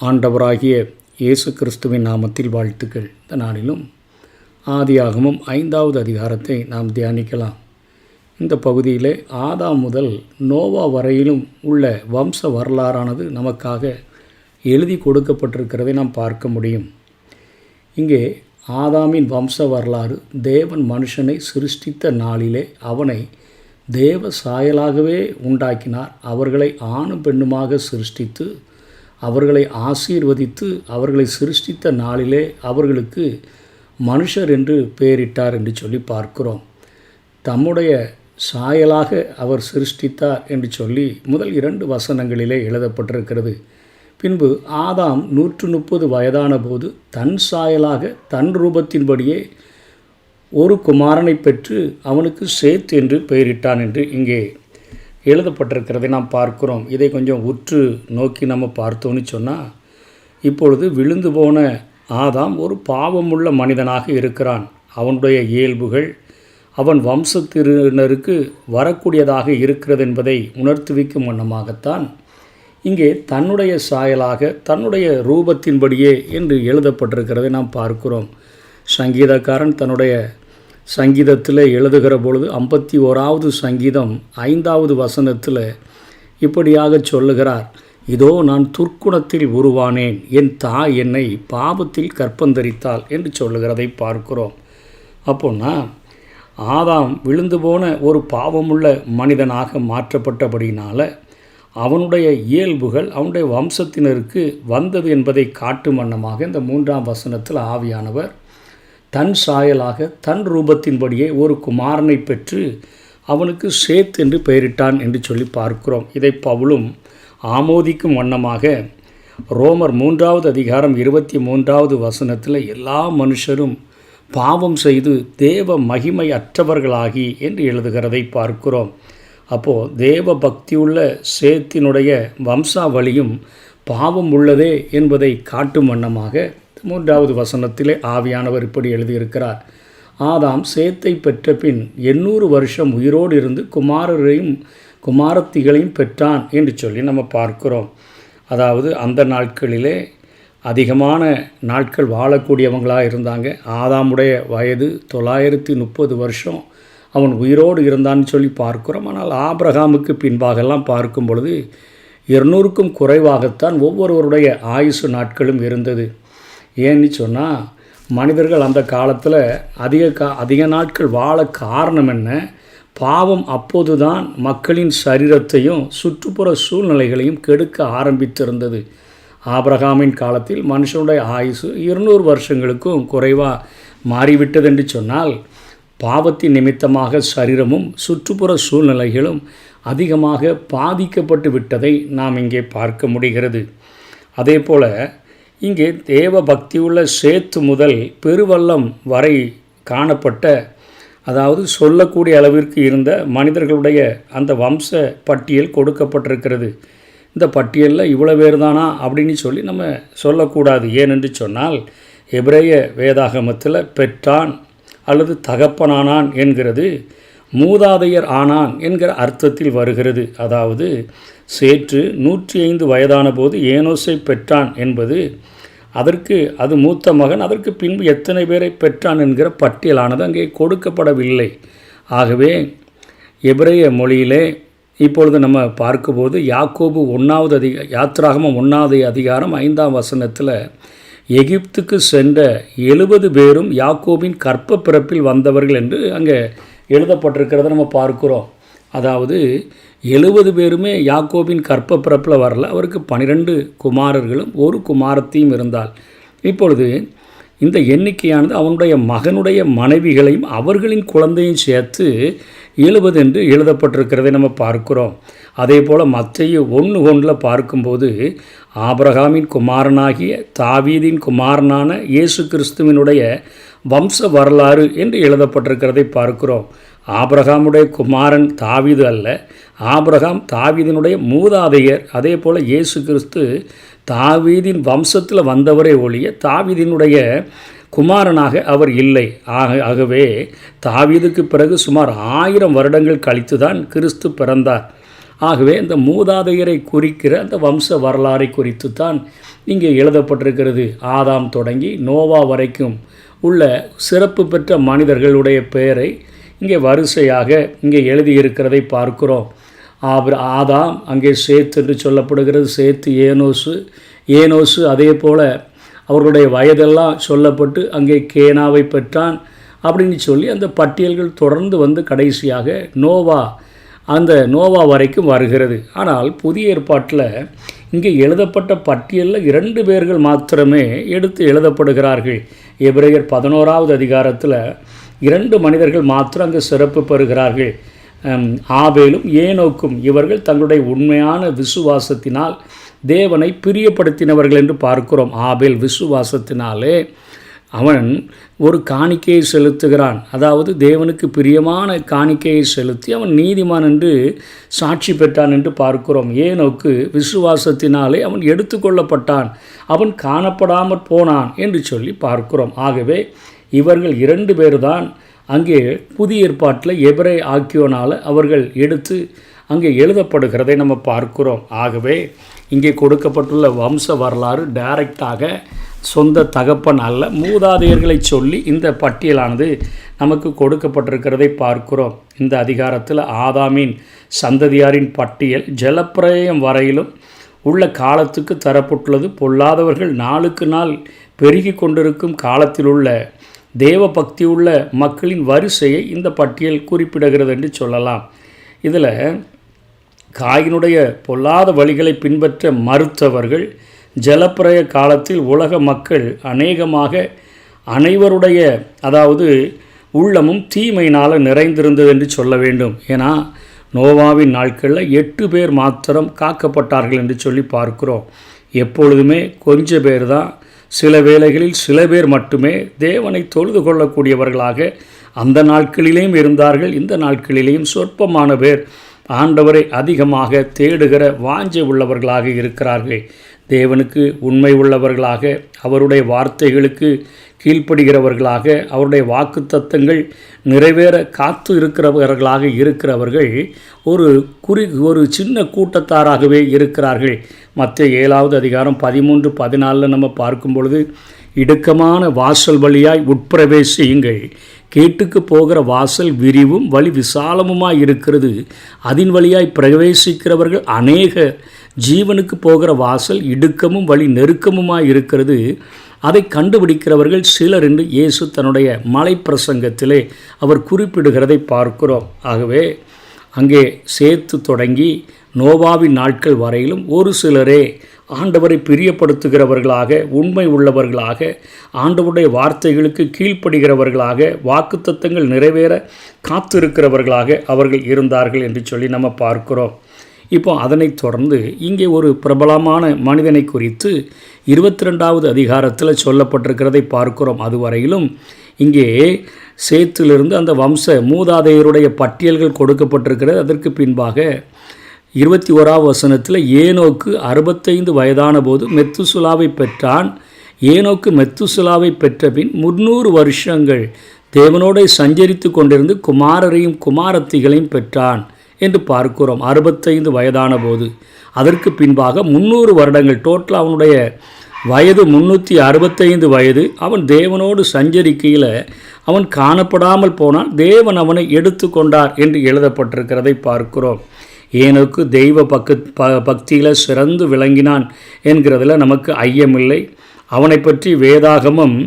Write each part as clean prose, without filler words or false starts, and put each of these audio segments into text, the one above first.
ஆண்டவராகிய இயேசு கிறிஸ்துவின் நாமத்தில் வாழ்த்துக்கள். இந்த நாளிலும் ஆதியாகமம் 5வது அதிகாரத்தை நாம் தியானிக்கலாம். இந்த பகுதியிலே ஆதாம் முதல் நோவா வரையிலும் உள்ள வம்ச வரலாறானது நமக்காக எழுதி கொடுக்கப்பட்டிருக்கிறதை நாம் பார்க்க முடியும். இங்கே ஆதாமின் வம்ச வரலாறு தேவன் மனுஷனை சிருஷ்டித்த நாளிலே அவனை தேவ சாயலாகவே உண்டாக்கினார். அவர்களை ஆணும் பெண்ணுமாக சிருஷ்டித்து அவர்களை ஆசீர்வதித்து அவர்களை சிருஷ்டித்த நாளிலே அவர்களுக்கு மனுஷர் என்று பெயரிட்டார் என்று சொல்லி பார்க்கிறோம். தம்முடைய சாயலாக அவர் சிருஷ்டித்தார் என்று சொல்லி முதல் 2 வசனங்களிலே எழுதப்பட்டிருக்கிறது. பின்பு ஆதாம் 130 வயதான போது தன் சாயலாக தன் ரூபத்தின்படியே ஒரு குமாரனை பெற்று அவனுக்கு சேத் என்று பெயரிட்டான் என்று இங்கே எழுதப்பட்டிருக்கிறதை நாம் பார்க்கிறோம். இதை கொஞ்சம் உற்று நோக்கி நம்ம பார்த்தோன்னு சொன்னால், இப்பொழுது விழுந்து போன ஆதாம் ஒரு பாவமுள்ள மனிதனாக இருக்கிறான். அவனுடைய இயல்புகள் அவன் வம்சத்தினருக்கு வரக்கூடியதாக இருக்கிறது என்பதை உணர்த்துவிக்கும் வண்ணமாகத்தான் இங்கே தன்னுடைய சாயலாக தன்னுடைய ரூபத்தின்படியே என்று எழுதப்பட்டிருக்கிறதை நாம் பார்க்கிறோம். சங்கீதக்காரன் தன்னுடைய சங்கீதத்தில் எழுதுகிற பொழுது 51வது சங்கீதம் 5வது வசனத்தில் இப்படியாக சொல்லுகிறார், இதோ நான் துர்க்குணத்தில் உருவானேன், என் தாய் என்னை பாவத்தில் கற்பந்தரித்தாள் என்று சொல்லுகிறதை பார்க்கிறோம். அப்போன்னா ஆதாம் விழுந்து போன ஒரு பாவமுள்ள மனிதனாக மாற்றப்பட்டபடினால அவனுடைய இயல்புகள் அவனுடைய வம்சத்தினருக்கு வந்தது என்பதை காட்டும் வண்ணமாக இந்த 3ஆம் வசனத்தில் ஆவியானவர் தன் சாயலாக தன் ரூபத்தின்படியே ஒரு குமாரனை பெற்று அவனுக்கு சேத் என்று பெயரிட்டான் என்று சொல்லி பார்க்கிறோம். இதை பவுலும் ஆமோதிக்கும் வண்ணமாக ரோமர் 3வது அதிகாரம் 23வது வசனத்தில் எல்லா மனுஷரும் பாவம் செய்து தேவ மகிமை அற்றவர்களாகி என்று எழுதுகிறதை பார்க்கிறோம். அப்போது தேவ பக்தியுள்ள சேத்தினுடைய வம்சாவளியும் பாவம் உள்ளதே என்பதை காட்டும் வண்ணமாக 3வது வசனத்திலே ஆவியானவர் இப்படி எழுதியிருக்கிறார், ஆதாம் சேத்தை பெற்ற பின் 800 வருஷம் உயிரோடு இருந்து குமாரரையும் குமாரத்திகளையும் பெற்றான் என்று சொல்லி நம்ம பார்க்கிறோம். அதாவது அந்த நாட்களிலே அதிகமான நாட்கள் வாழக்கூடியவங்களாக இருந்தாங்க. ஆதாமுடைய வயது 930 வருஷம் அவன் உயிரோடு இருந்தான்னு சொல்லி பார்க்கிறோம். ஆனால் ஆபிரகாமுக்கு பின்பாகலாம் பார்க்கும் பொழுது 200க்கும் குறைவாகத்தான் ஒவ்வொருவருடைய ஆயுசு நாட்களும் இருந்தது. ஏன்னு சொன்னால் மனிதர்கள் அந்த காலத்தில் அதிக நாட்கள் வாழ காரணம் என்ன? பாவம் அப்போது தான் மக்களின் சரீரத்தையும் சுற்றுப்புற சூழ்நிலைகளையும் கெடுக்க ஆரம்பித்திருந்தது. ஆபிரகாமின் காலத்தில் மனுஷனுடைய ஆயுசு 200 வருஷங்களுக்கும் குறைவாக மாறிவிட்டது என்று சொன்னால் பாவத்தின் நிமித்தமாக சரீரமும் சுற்றுப்புற சூழ்நிலைகளும் அதிகமாக பாதிக்கப்பட்டு விட்டதை நாம் இங்கே பார்க்க முடிகிறது. அதே போல் இங்கே தேவ பக்தியுள்ள சேத்து முதல் பெருவல்லம் வரை காணப்பட்ட, அதாவது சொல்லக்கூடிய அளவிற்கு இருந்த மனிதர்களுடைய அந்த வம்ச பட்டியல் கொடுக்கப்பட்டிருக்கிறது. இந்த பட்டியலில் இவ்வளோ பேர் தானா அப்படின்னு சொல்லி நம்ம சொல்லக்கூடாது. ஏனென்று சொன்னால் எபிரேய வேதாகமத்தில் பெற்றான் அல்லது தகப்பனானான் என்கிறது மூதாதையர் ஆனான் என்கிற அர்த்தத்தில் வருகிறது. அதாவது சேற்று 105 வயதான போது ஏனோசை பெற்றான் என்பது அதற்கு அது மூத்த மகன், அதற்கு பின்பு எத்தனை பேரை பெற்றான் என்கிற பட்டியலானது அங்கே கொடுக்கப்படவில்லை. ஆகவே எபிரேய மொழியிலே இப்பொழுது நம்ம பார்க்கும்போது யாக்கோபு 1வது யாத்திராகமம் 1வது அதிகாரம் 5ஆம் வசனத்தில் எகிப்துக்கு சென்ற 70 பேரும் யாக்கோபின் கற்ப பிறப்பில் வந்தவர்கள் என்று அங்கே எழுதப்பட்டிருக்கிறத நம்ம பார்க்கிறோம். அதாவது 70 பேருமே யாக்கோபின் கற்ப பிறப்பில் வரல. அவருக்கு 12 குமாரர்களும் ஒரு குமாரத்தையும் இருந்தால். இப்பொழுது இந்த எண்ணிக்கையானது அவனுடைய மகனுடைய மனைவிகளையும் அவர்களின் குழந்தையும் சேர்த்து 70 என்று எழுதப்பட்டிருக்கிறதை நம்ம பார்க்கிறோம். அதே போல் மத்தேயு 1:1 பார்க்கும்போது ஆபிரகாமின் குமாரனாகிய தாவீதின் குமாரனான இயேசு கிறிஸ்துவினுடைய வம்ச வரலாறு என்று எழுதப்பட்டிருக்கிறதை பார்க்கிறோம். ஆபிரகாமுடைய குமாரன் தாவீது அல்ல, ஆபிரகாம் தாவீதினுடைய மூதாதையர். அதே போல் இயேசு கிறிஸ்து தாவீதின் வம்சத்தில் வந்தவரே ஒழிய தாவீதினுடைய குமாரனாக அவர் இல்லை. ஆகவே தாவீதுக்கு பிறகு சுமார் 1000 வருடங்கள் கழித்து தான் கிறிஸ்து பிறந்தார். ஆகவே இந்த மூதாதையரை குறிக்கிற அந்த வம்ச வரலாறை குறித்து தான் இங்கே எழுதப்பட்டிருக்கிறது. ஆதாம் தொடங்கி நோவா வரைக்கும் உள்ள சிறப்பு பெற்ற மனிதர்களுடைய பெயரை இங்கே வரிசையாக இங்கே எழுதியிருக்கிறதை பார்க்கிறோம். ஆதாம், அங்கே சேத் என்று சொல்லப்படுகிறது. சேத்து ஏனோசு அதே போல் அவர்களுடைய வயதெல்லாம் சொல்லப்பட்டு அங்கே கேனாவை பெற்றான் அப்படின்னு சொல்லி அந்த பட்டியல்கள் தொடர்ந்து வந்து கடைசியாக அந்த நோவா வரைக்கும் வருகிறது. ஆனால் புதிய ஏற்பாட்டில் இங்கே எழுதப்பட்ட பட்டியலில் 2 பேர்கள் மாத்திரமே எடுத்து எழுதப்படுகிறார்கள். எபிரேயர் 11வது அதிகாரத்தில் 2 மனிதர்கள் மாத்திரம் அங்கு சிறப்பு பெறுகிறார்கள். ஆபேலும் ஏனோக்கும் இவர்கள் தங்களுடைய உண்மையான விசுவாசத்தினால் தேவனை பிரியப்படுத்தினவர்கள் என்று பார்க்கிறோம். ஆபேல் விசுவாசத்தினாலே அவன் ஒரு காணிக்கையை செலுத்துகிறான். அதாவது தேவனுக்கு பிரியமான காணிக்கையை செலுத்தி அவன் நீதிமான் என்று சாட்சி பெற்றான் என்று பார்க்கிறோம். ஏனோக்கு விசுவாசத்தினாலே அவன் எடுத்துக்கொள்ளப்பட்டான், அவன் காணப்படாமற் போனான் என்று சொல்லி பார்க்கிறோம். ஆகவே இவர்கள் 2 பேர் தான் அங்கே புதிய ஏற்பாட்டில் எபிரே ஆக்கியோனால் அவர்கள் எடுத்து அங்கே எழுதப்படுகிறதை நம்ம பார்க்கிறோம். ஆகவே இங்கே கொடுக்கப்பட்டுள்ள வம்ச வரலாறு டைரக்டாக சொந்த தகப்பன் அல்ல, மூதாதையர்களை சொல்லி இந்த பட்டியலானது நமக்கு கொடுக்கப்பட்டிருக்கிறதை பார்க்கிறோம். இந்த அதிகாரத்தில் ஆதாமின் சந்ததியாரின் பட்டியல் ஜலப்பிரளயம் வரையிலும் உள்ள காலத்துக்கு தரப்பட்டுள்ளது. பொல்லாதவர்கள் நாளுக்கு நாள் பெருகி கொண்டிருக்கும் காலத்தில் உள்ள தேவ பக்தி உள்ள மக்களின் வரிசையை இந்த பட்டியல் குறிப்பிடுகிறது என்று சொல்லலாம். இதில் காயினுடைய பொல்லாத வழிகளை பின்பற்ற மறுத்தவர்கள் ஜலப்பிரய காலத்தில் உலக மக்கள் அநேகமாக அனைவருடைய உள்ளமும் தீமையினால் நிறைந்திருந்தது என்று சொல்ல வேண்டும். ஏன்னா நோவாவின் நாட்களில் 8 பேர் மாத்திரம் காக்கப்பட்டார்கள் என்று சொல்லி பார்க்கிறோம். எப்பொழுதுமே கொஞ்சம் பேர் தான், சில வேளைகளில் சில பேர் மட்டுமே தேவனை தொழுது கொள்ளக்கூடியவர்களாக அந்த நாட்களிலேயும் இருந்தார்கள். இந்த நாட்களிலேயும் சொற்பமான பேர் ஆண்டவரை அதிகமாக தேடுகிற வாஞ்சை உள்ளவர்களாக இருக்கிறார்கள். தேவனுக்கு உண்மை உள்ளவர்களாக, அவருடைய வார்த்தைகளுக்கு கீழ்ப்படுகிறவர்களாக, அவருடைய வாக்குத்தத்தங்கள் நிறைவேற காத்து இருக்கிறவர்கள் ஒரு சின்ன கூட்டத்தாராகவே இருக்கிறார்கள். மத்தேயு 7வது அதிகாரம் 13-14 நம்ம பார்க்கும் பொழுது, இடுக்கமான வாசல் வழியாய் உட்பிரவேசியுங்கள், கேட்டுக்கு போகிற வாசல் விரிவும் வழி விசாலமுமாய் இருக்கிறது, அதன் வழியாய் பிரவேசிக்கிறவர்கள் அநேகர், ஜீவனுக்கு போகிற வாசல் இடுக்கமும் வழி நெருக்கமுமாய் இருக்கிறது, அதை கண்டுபிடிக்கிறவர்கள் சிலர் என்று இயேசு தன்னுடைய மலை பிரசங்கத்திலே அவர் குறிப்பிடுகிறதை பார்க்கிறோம். ஆகவே அங்கே சேத்து தொடங்கி நோவாவின் நாட்கள் வரையிலும் ஒரு சிலரே ஆண்டவரை பிரியப்படுத்துகிறவர்களாக, உண்மை உள்ளவர்களாக, ஆண்டவருடைய வார்த்தைகளுக்கு கீழ்ப்படுகிறவர்களாக, வாக்குத்தத்தங்கள் நிறைவேற காத்திருக்கிறவர்களாக அவர்கள் இருந்தார்கள் என்று சொல்லி நம்ம பார்க்கிறோம். இப்போ அதனைத் தொடர்ந்து இங்கே ஒரு பிரபலமான மனிதனை குறித்து 22வது அதிகாரத்தில் சொல்லப்பட்டிருக்கிறதை பார்க்கிறோம். அதுவரையிலும் இங்கே சேத்திலிருந்து அந்த வம்ச மூதாதையருடைய பட்டியல்கள் கொடுக்கப்பட்டிருக்கிறது. அதற்கு பின்பாக 21வது வசனத்தில் ஏனோக்கு 65 வயதான போது மெத்துசுலாவை பெற்றான். ஏனோக்கு மெத்துசுலாவை பெற்ற பின் 300 வருஷங்கள் தேவனோடு சஞ்சரித்து கொண்டிருந்து குமாரரையும் குமாரத்திகளையும் பெற்றான் என்று பார்க்கிறோம். 65 வயதான போது, அதற்கு பின்பாக 300 வருடங்கள், டோட்டல் அவனுடைய வயது 365 வயது. அவன் தேவனோடு சஞ்சரிக்கையில் அவன் காணப்படாமல் போனான், தேவன் அவனை எடுத்து கொண்டார் என்று எழுதப்பட்டிருக்கிறதை பார்க்கிறோம். ஏனோக்கு தெய்வ பக்தியில் சிறந்து விளங்கினான் என்கிறதுல நமக்கு ஐயமில்லை. அவனை பற்றி வேதாகமம்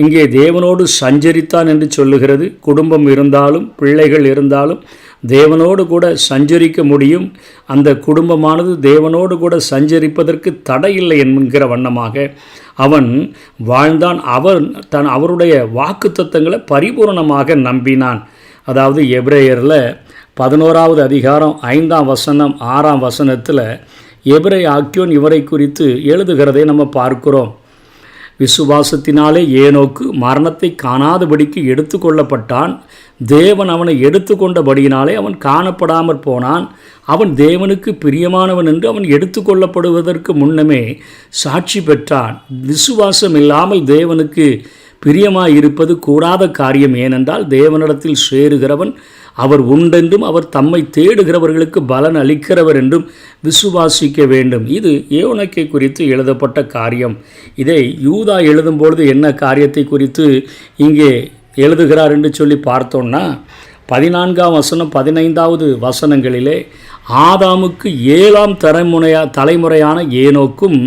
இங்கே தேவனோடு சஞ்சரித்தான் என்று சொல்லுகிறது. குடும்பம் இருந்தாலும் பிள்ளைகள் இருந்தாலும் தேவனோடு கூட சஞ்சரிக்க முடியும். அந்த குடும்பமானது தேவனோடு கூட சஞ்சரிப்பதற்கு தடையில்லை என்கிற வண்ணமாக அவன் வாழ்ந்தான். அவருடைய வாக்குத்தத்தங்களை பரிபூர்ணமாக நம்பினான். அதாவது எபிரேயரில் 11வது அதிகாரம் 5ஆம் வசனம் 6ஆம் வசனத்தில் எபிரே ஆக்கியோன் இவரை குறித்து எழுதுகிறதை நம்ம பார்க்கிறோம். விசுவாசத்தினாலே ஏனோக்கு மரணத்தை காணாதபடிக்கு எடுத்து கொள்ளப்பட்டான். தேவன் அவனை எடுத்துக்கொண்டபடியினாலே அவன் காணப்படாமற் போனான். அவன் தேவனுக்கு பிரியமானவன் என்று அவன் எடுத்துக்கொள்ளப்படுவதற்கு முன்னமே சாட்சி பெற்றான். விசுவாசம் இல்லாமல் தேவனுக்கு பிரியமாயிருப்பது கூடாத காரியம். ஏனென்றால் தேவனிடத்தில் சேருகிறவன் அவர் உண்டென்றும் அவர் தம்மை தேடுகிறவர்களுக்கு பலன் அளிக்கிறவர் என்றும் விசுவாசிக்க வேண்டும். இது ஏனோக்கை குறித்து எழுதப்பட்ட காரியம். இதை யூதா எழுதும்பொழுது என்ன காரியத்தை குறித்து இங்கே எழுதுகிறார் என்று சொல்லி பார்த்தோன்னா 14ஆம் வசனம் 15வது வசனங்களிலே ஆதாமுக்கு 7ஆம் தலைமுறையான ஏனோக்கும்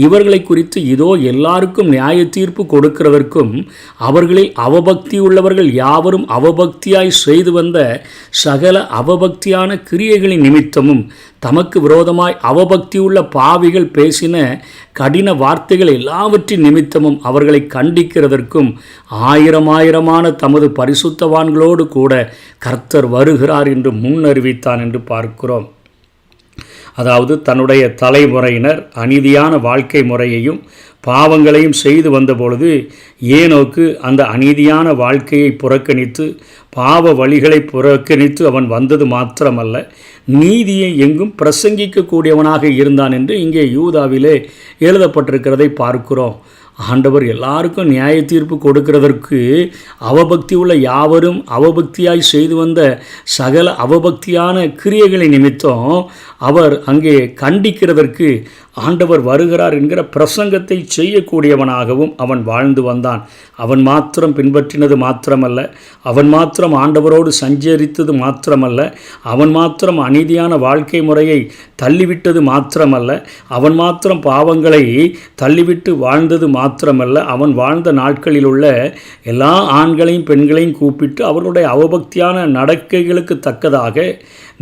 இவர்களை குறித்து இதோ எல்லாருக்கும் நியாய தீர்ப்பு கொடுக்கிறதற்கும் அவர்களில் அவபக்தி உள்ளவர்கள் யாவரும் அவபக்தியாய் செய்து வந்த சகல அவபக்தியான கிரியைகளின் நிமித்தமும் தமக்கு விரோதமாய் அவபக்தியுள்ள பாவிகள் பேசின கடின வார்த்தைகள் எல்லாவற்றின் நிமித்தமும் அவர்களை கண்டிக்கிறதற்கும் ஆயிரமான தமது பரிசுத்தவான்களோடு கூட கர்த்தர் வருகிறார் என்று முன்னறிவித்தான் என்று பார்க்கிறோம். அதாவது தன்னுடைய தலைமுறையினர் அநீதியான வாழ்க்கை முறையையும் பாவங்களையும் செய்து வந்தபொழுது ஏனோக்கு அந்த அநீதியான வாழ்க்கையை புறக்கணித்து பாவ வழிகளை புறக்கணித்து அவன் வந்தது மாத்திரமல்ல, நீதியை எங்கும் பிரசங்கிக்கக்கூடியவனாக இருந்தான் என்று இங்கே யூதாவிலே எழுதப்பட்டிருக்கிறதை பார்க்கிறோம். ஆண்டவர் எல்லாருக்கும் நியாய தீர்ப்பு கொடுக்கிறதற்கு அவபக்தி உள்ள யாவரும் அவபக்தியாய் செய்து வந்த சகல அவபக்தியான கிரியைகளை நிமித்தம் அவர் அங்கே கண்டிக்கிறதற்கு ஆண்டவர் வருகிறார் என்கிற பிரசங்கத்தை செய்யக்கூடியவனாகவும் அவன் வாழ்ந்து வந்தான். அவன் மாத்திரம் பின்பற்றினது மாத்திரமல்ல, அவன் மாத்திரம் ஆண்டவரோடு சஞ்சரித்தது மாத்திரமல்ல, அவன் மாத்திரம் அநீதியான வாழ்க்கை முறையை தள்ளிவிட்டது மாத்திரமல்ல, அவன் மாத்திரம் பாவங்களை தள்ளிவிட்டு வாழ்ந்தது மாத்திரமல்ல, அவன் வாழ்ந்த நாட்களில் உள்ள எல்லா ஆண்களையும் பெண்களையும் கூப்பிட்டு அவர்களுடைய அவபக்தியான நடக்கைகளுக்கு தக்கதாக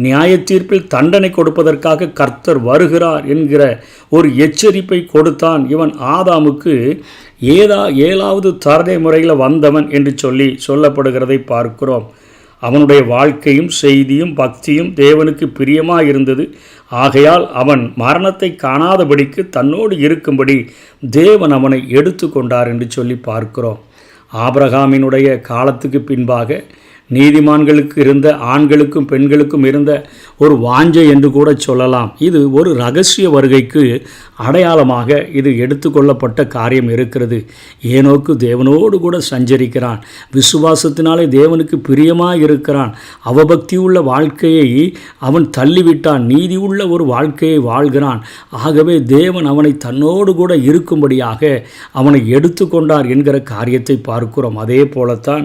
நியாய தீர்ப்பில் தண்டனை கொடுப்பதற்காக கர்த்தர் வருகிறார் என்கிற ஒரு எச்சரிப்பை கொடுத்தான். இவன் ஆதாமுக்கு 7வது தலைமுறையில் வந்தவன் என்று சொல்லப்படுகிறதை பார்க்கிறோம். அவனுடைய வாழ்க்கையும் செய்தியும் பக்தியும் தேவனுக்கு பிரியமாக இருந்தது. ஆகையால் அவன் மரணத்தை காணாதபடிக்கு தன்னோடு இருக்கும்படி தேவன் அவனை எடுத்து கொண்டார் என்று சொல்லி பார்க்கிறோம். ஆபிரகாமினுடைய காலத்துக்கு பின்பாக நீதிமான்களுக்கு இருந்த ஆண்களுக்கும் பெண்களுக்கும் இருந்த ஒரு வாஞ்சை என்று கூட சொல்லலாம். இது ஒரு இரகசிய வருகைக்கு அடையாளமாக இது எடுத்துக்கொள்ளப்பட்ட காரியம் இருக்கிறது. ஏனோக்கு தேவனோடு கூட சஞ்சரிக்கிறான், விசுவாசத்தினாலே தேவனுக்கு பிரியமாக இருக்கிறான், அவபக்தி உள்ள வாழ்க்கையை அவன் தள்ளிவிட்டான், நீதி உள்ள ஒரு வாழ்க்கையை வாழ்கிறான். ஆகவே தேவன் அவனை தன்னோடு கூட இருக்கும்படியாக அவனை எடுத்துக்கொண்டார் என்கிற காரியத்தை பார்க்கிறோம். அதே போலத்தான்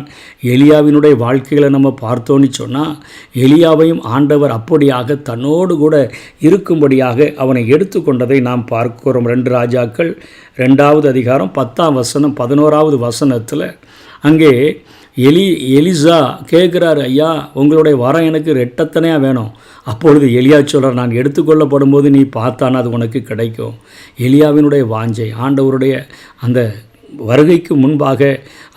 எலியாவினுடைய வாழ்க்கைகளை நம்ம பார்த்தோன்னு சொன்னால் எலியாவையும் ஆண்டவர் அப்படியாக தன்னோடு கூட இருக்கும்படியாக அவனை எடுத்துக்கொண்டதை நாம் பார்க்கிறோம். 2 ராஜாக்கள் 2வது அதிகாரம் 10ஆம் வசனம் 11வது வசனத்தில் அங்கே எலிசா கேட்குறாரு, ஐயா உங்களுடைய வரம் எனக்கு ரெட்டத்தனையாக வேணும். அப்பொழுது எலியா சொல்கிறார், நான் எடுத்துக்கொள்ளப்படும் போது நீ பார்த்தானா அது உனக்கு கிடைக்கும். எலியாவினுடைய வாஞ்சை ஆண்டவருடைய அந்த வருகைக்கு முன்பாக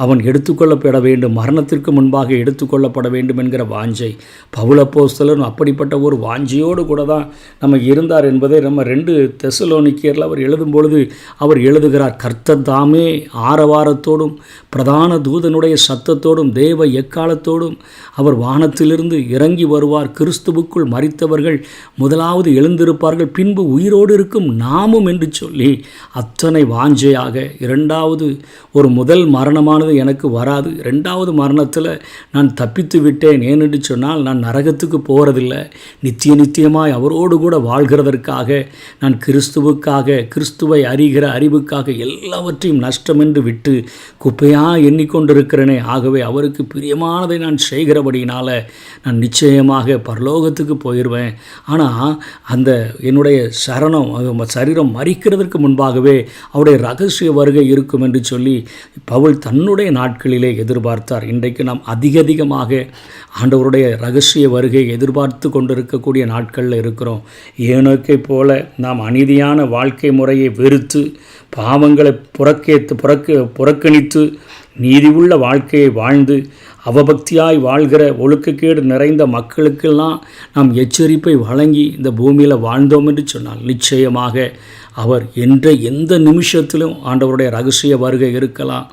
அவன் எடுத்துக்கொள்ளப்பட வேண்டும், மரணத்திற்கு முன்பாக எடுத்துக்கொள்ளப்பட வேண்டும் என்கிற வாஞ்சை. பவுல் அப்போஸ்தலன் அப்படிப்பட்ட ஒரு வாஞ்சையோடு கூட தான் நம்ம இருந்தார் என்பதை நம்ம 2 தெசலோனிக்கேயரில் அவர் எழுதும் பொழுது அவர் எழுதுகிறார், கர்த்தர் தாமே ஆரவாரத்தோடும் பிரதான தூதனுடைய சத்தத்தோடும் தேவ எக்காலத்தோடும் அவர் வானத்திலிருந்து இறங்கி வருவார், கிறிஸ்துவுக்குள் மரித்தவர்கள் முதலாவது எழுந்திருப்பார்கள், பின்பு உயிரோடு இருக்கும் நாமும் என்று சொல்லி அத்தனை வாஞ்சையாக 2வது ஒரு முதல் மரணமானது எனக்கு வராது, 2வது மரணத்தில் நான் தப்பித்து விட்டேன், ஏனென்று சொன்னால் நான் நரகத்துக்கு போகிறதில்லை, நித்தியமாய் அவரோடு கூட வாழ்கிறதற்காக நான் கிறிஸ்துவை அறிகிற அறிவுக்காக எல்லாவற்றையும் நஷ்டம் என்று விட்டு குப்பையாக எண்ணிக்கொண்டிருக்கிறேனே. ஆகவே அவருக்கு பிரியமானதை நான் செய்கிறபடியினால் நான் நிச்சயமாக பரலோகத்துக்கு போயிடுவேன். ஆனால் அந்த என்னுடைய சரீரம் மரிக்கிறதற்கு முன்பாகவே அவருடைய இரகசிய வருகை இருக்கும் என்று சொல்லி பவுல் தன்னுடைய நாட்களிலே எதிர்பார்த்தார். இன்றைக்கு நாம் அதிகமாக ஆண்டவருடைய இரகசிய வருகை எதிர்பார்த்து கொண்டிருக்கக்கூடிய நாட்களில் இருக்கிறோம். ஏனோக்கை போல நாம் அநீதியான வாழ்க்கை முறையை வெறுத்து பாவங்களை புறக்கணித்து நீதி உள்ள வாழ்க்கையை வாழ்ந்து அவபக்தியாய் வாழ்கிற ஒழுக்கக்கேடு நிறைந்த மக்களுக்கெல்லாம் நாம் எச்சரிப்பை வழங்கி இந்த பூமியில் வாழ்ந்தோம் என்று சொன்னால் நிச்சயமாக அவர் எந்த நிமிஷத்திலும் ஆண்டவருடைய இரகசிய வருகை இருக்கலாம்,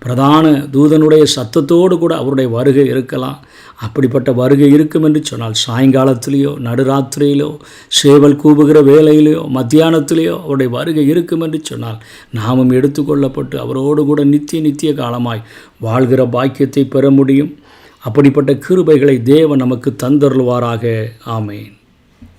பிரதான தூதனுடைய சத்தத்தோடு கூட அவருடைய வருகை இருக்கலாம். அப்படிப்பட்ட வருகை இருக்கும் என்று சொன்னால் சாயங்காலத்திலேயோ நடுராத்திரியிலோ சேவல் கூவுகிற வேளையிலையோ மத்தியானத்திலேயோ அவருடைய வருகை இருக்கும் என்று சொன்னால் நாமும் எடுத்துக்கொள்ளப்பட்டு அவரோடு கூட நித்திய காலமாய் வாழ்கிற பாக்கியத்தை பெற முடியும். அப்படிப்பட்ட கிருபைகளை தேவன் நமக்கு தந்தருள்வாராக. ஆமேன்.